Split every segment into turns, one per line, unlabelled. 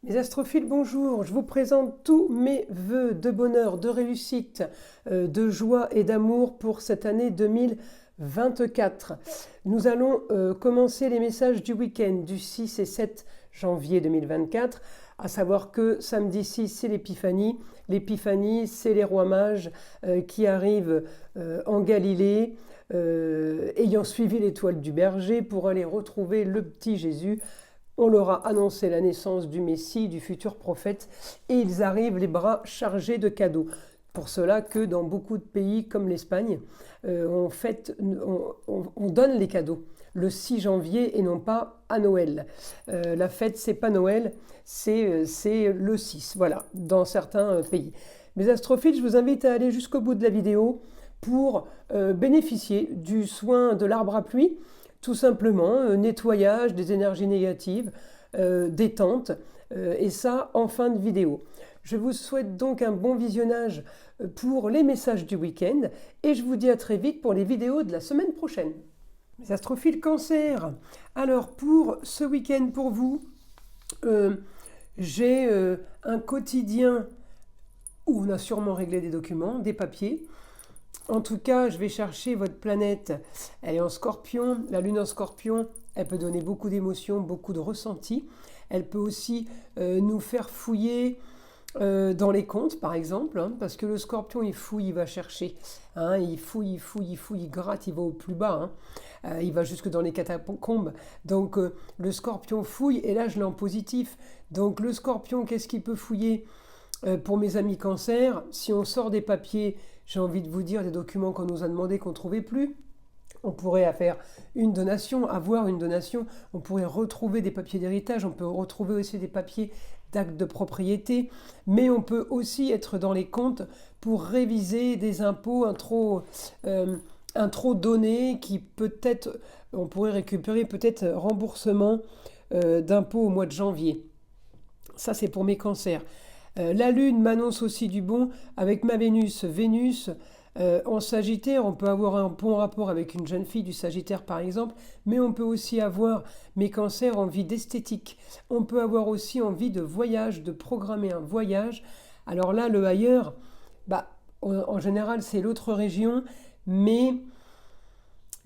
Mes astrophiles, bonjour. Je vous présente tous mes vœux de bonheur, de réussite, de joie et d'amour pour cette année 2024. Nous allons commencer les messages du week-end du 6 et 7 janvier 2024, à savoir que samedi 6, c'est l'Épiphanie. L'Épiphanie, c'est les rois mages qui arrivent en Galilée, ayant suivi l'étoile du berger pour aller retrouver le petit Jésus. On leur a annoncé la naissance du Messie, du futur prophète, et ils arrivent les bras chargés de cadeaux. Pour cela que dans beaucoup de pays comme l'Espagne, on donne les cadeaux le 6 janvier et non pas à Noël. La fête, c'est pas Noël, c'est le 6, voilà, dans certains pays. Mes astrophiles, je vous invite à aller jusqu'au bout de la vidéo pour bénéficier du soin de l'arbre à pluie. Tout simplement, nettoyage des énergies négatives, détente, et ça en fin de vidéo. Je vous souhaite donc un bon visionnage pour les messages du week-end et je vous dis à très vite pour les vidéos de la semaine prochaine. Mes astrophiles Cancer, alors pour ce week-end pour vous, j'ai un quotidien où on a sûrement réglé des documents, des papiers. En tout cas, je vais chercher votre planète. Elle est en Scorpion. La Lune en Scorpion, elle peut donner beaucoup d'émotions, beaucoup de ressentis. Elle peut aussi nous faire fouiller dans les comptes, par exemple, hein, parce que le Scorpion, il fouille, il va chercher. Hein, il fouille, il gratte, il va au plus bas. Hein. Il va jusque dans les catacombes. Donc, le Scorpion fouille, et là, je l'ai en positif. Donc, le Scorpion, qu'est-ce qu'il peut fouiller pour mes amis Cancer? Si on sort des papiers, j'ai envie de vous dire, des documents qu'on nous a demandé qu'on ne trouvait plus. On pourrait faire une donation, avoir une donation. On pourrait retrouver des papiers d'héritage. On peut retrouver aussi des papiers d'actes de propriété. Mais on peut aussi être dans les comptes pour réviser des impôts, un trop donné qui peut-être, on pourrait récupérer peut-être remboursement d'impôts au mois de janvier. Ça, c'est pour mes cancers. La Lune m'annonce aussi du bon avec ma Vénus. Vénus en Sagittaire, on peut avoir un bon rapport avec une jeune fille du Sagittaire par exemple, mais on peut aussi avoir, mes cancers, envie d'esthétique. On peut avoir aussi envie de voyage, de programmer un voyage. Alors là, le ailleurs, en général, c'est l'autre région, mais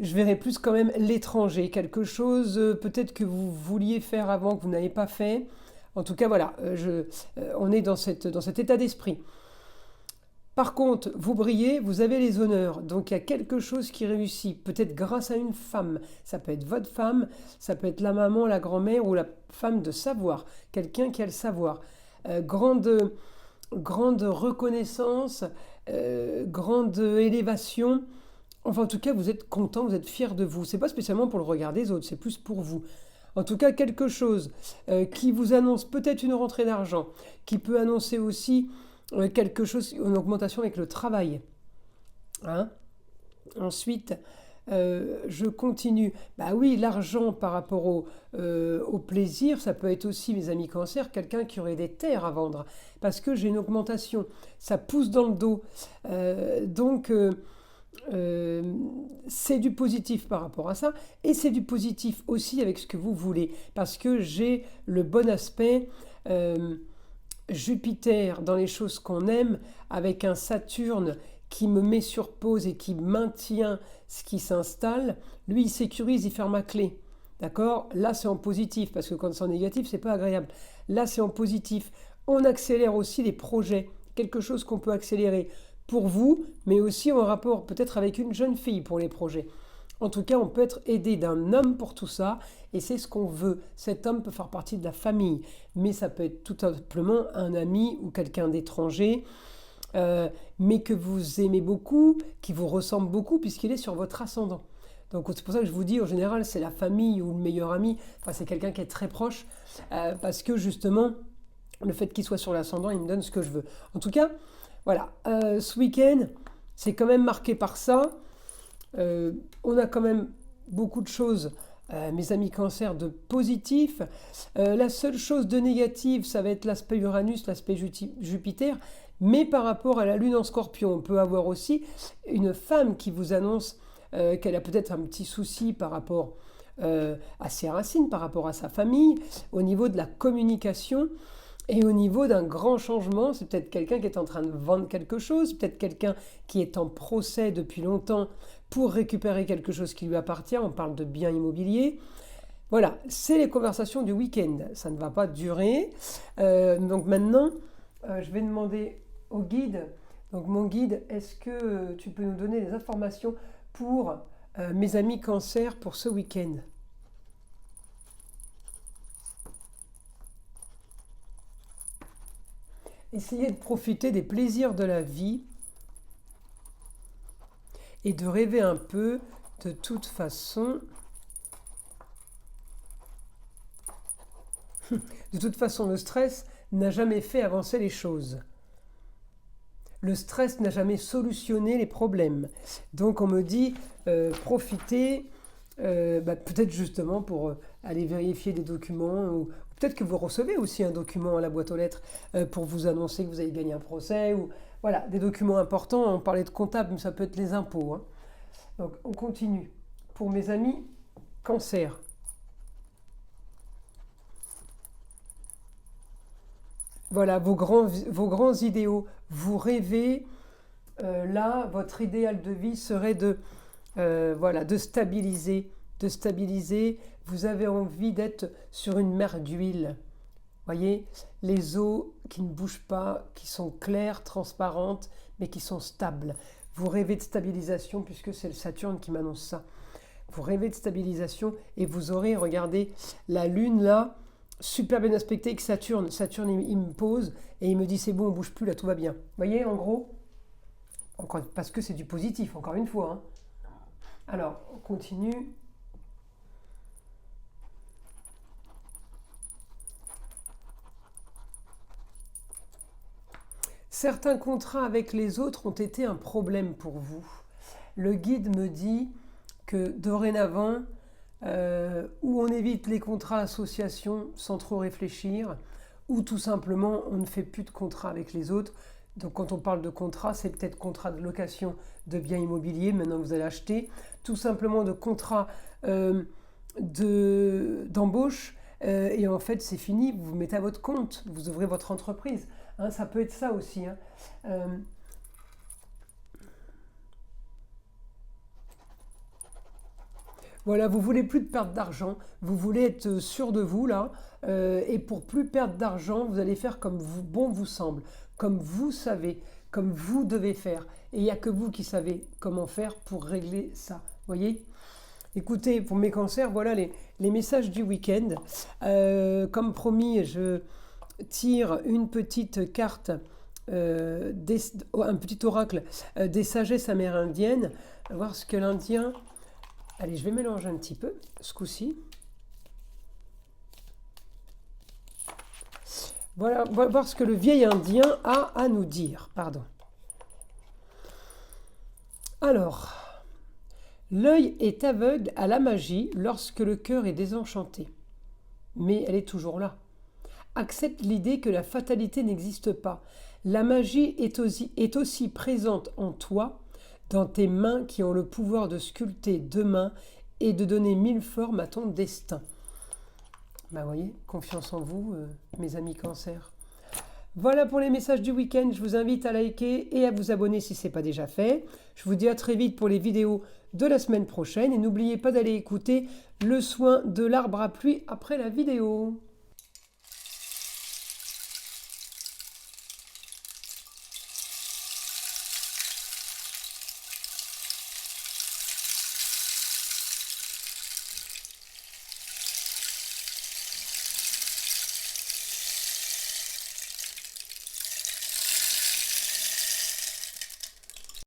je verrai plus quand même l'étranger. Quelque chose peut-être que vous vouliez faire avant, que vous n'avez pas fait. En tout cas, voilà, on est dans cet état d'esprit. Par contre, vous brillez, vous avez les honneurs. Donc, il y a quelque chose qui réussit, peut-être grâce à une femme. Ça peut être votre femme, ça peut être la maman, la grand-mère ou la femme de savoir. Quelqu'un qui a le savoir. Grande reconnaissance, grande élévation. Enfin, en tout cas, vous êtes content, vous êtes fier de vous. C'est pas spécialement pour le regard des autres, c'est plus pour vous. En tout cas, quelque chose qui vous annonce peut-être une rentrée d'argent, qui peut annoncer aussi quelque chose, une augmentation avec le travail. Hein. Ensuite, je continue. Bah oui, l'argent par rapport au plaisir, ça peut être aussi, mes amis Cancer, quelqu'un qui aurait des terres à vendre. Parce que j'ai une augmentation, ça pousse dans le dos. Donc, c'est du positif par rapport à ça, et c'est du positif aussi avec ce que vous voulez, parce que j'ai le bon aspect Jupiter dans les choses qu'on aime, avec un Saturne qui me met sur pause et qui maintient ce qui s'installe. Lui, il sécurise, il ferme à clé. D'accord? Là, c'est en positif, parce que quand c'est en négatif, c'est pas agréable. Là, c'est en positif. On accélère aussi les projets, quelque chose qu'on peut accélérer pour vous, mais aussi en rapport peut-être avec une jeune fille pour les projets. En tout cas, on peut être aidé d'un homme pour tout ça, et c'est ce qu'on veut. Cet homme peut faire partie de la famille, mais ça peut être tout simplement un ami ou quelqu'un d'étranger, mais que vous aimez beaucoup, qui vous ressemble beaucoup, puisqu'il est sur votre ascendant. Donc c'est pour ça que je vous dis, en général, c'est la famille ou le meilleur ami, enfin c'est quelqu'un qui est très proche, parce que justement, le fait qu'il soit sur l'ascendant, il me donne ce que je veux. En tout cas, voilà, ce week-end, c'est quand même marqué par ça. On a quand même beaucoup de choses, mes amis Cancer, de positif. La seule chose de négative, ça va être l'aspect Uranus, l'aspect Jupiter. Mais par rapport à la Lune en Scorpion, on peut avoir aussi une femme qui vous annonce qu'elle a peut-être un petit souci par rapport à ses racines, par rapport à sa famille, au niveau de la communication. Et au niveau d'un grand changement, c'est peut-être quelqu'un qui est en train de vendre quelque chose, peut-être quelqu'un qui est en procès depuis longtemps pour récupérer quelque chose qui lui appartient. On parle de biens immobiliers. Voilà, c'est les conversations du week-end. Ça ne va pas durer. Donc maintenant, je vais demander au guide. Donc mon guide, est-ce que tu peux nous donner des informations pour mes amis cancer pour ce week-end? Essayez de profiter des plaisirs de la vie et de rêver un peu. De toute façon, le stress n'a jamais fait avancer les choses. Le stress n'a jamais solutionné les problèmes. Donc on me dit, profitez, peut-être justement pour aller vérifier des documents, ou peut-être que vous recevez aussi un document à la boîte aux lettres pour vous annoncer que vous avez gagné un procès, ou voilà, des documents importants. On parlait de comptable, mais ça peut être les impôts, hein. Donc on continue. Pour mes amis cancer. Voilà, vos grands idéaux. Vous rêvez, là, votre idéal de vie serait de stabiliser. De stabiliser. Vous avez envie d'être sur une mer d'huile. Voyez, les eaux qui ne bougent pas, qui sont claires, transparentes, mais qui sont stables. Vous rêvez de stabilisation, puisque c'est le Saturne qui m'annonce ça. Vous rêvez de stabilisation et vous aurez, regardez, la Lune là, super bien aspectée avec Saturne. Saturne, il me pose et il me dit c'est bon, on bouge plus, là tout va bien. Vous voyez, en gros, encore, parce que c'est du positif, encore une fois, hein. Alors, on continue. Certains contrats avec les autres ont été un problème pour vous. Le guide me dit que dorénavant, ou on évite les contrats associations sans trop réfléchir, ou tout simplement on ne fait plus de contrats avec les autres. Donc quand on parle de contrat, c'est peut-être contrat de location de biens immobiliers, maintenant que vous allez acheter, tout simplement de contrat d'embauche, et en fait c'est fini, vous vous mettez à votre compte, vous ouvrez votre entreprise. Hein, ça peut être ça aussi, hein. Voilà, vous voulez plus de perte d'argent, vous voulez être sûr de vous là, et pour plus perdre d'argent, vous allez faire comme bon vous semble, comme vous savez, comme vous devez faire. Et il n'y a que vous qui savez comment faire pour régler ça. Voyez? Écoutez, pour mes cancers, voilà les messages du week-end. Comme promis, je tire une petite carte, un petit oracle des sagesses amérindiennes. On va voir ce que l'Indien... Allez, je vais mélanger un petit peu, ce coup-ci. Voilà, on va voir ce que le vieil Indien a à nous dire. Pardon. Alors, l'œil est aveugle à la magie lorsque le cœur est désenchanté. Mais elle est toujours là. Accepte l'idée que la fatalité n'existe pas. La magie est aussi présente en toi, dans tes mains qui ont le pouvoir de sculpter demain et de donner 1000 formes à ton destin. Vous voyez, confiance en vous, mes amis cancer. Voilà pour les messages du week-end. Je vous invite à liker et à vous abonner si ce n'est pas déjà fait. Je vous dis à très vite pour les vidéos de la semaine prochaine. Et n'oubliez pas d'aller écouter le soin de l'arbre à pluie après la vidéo.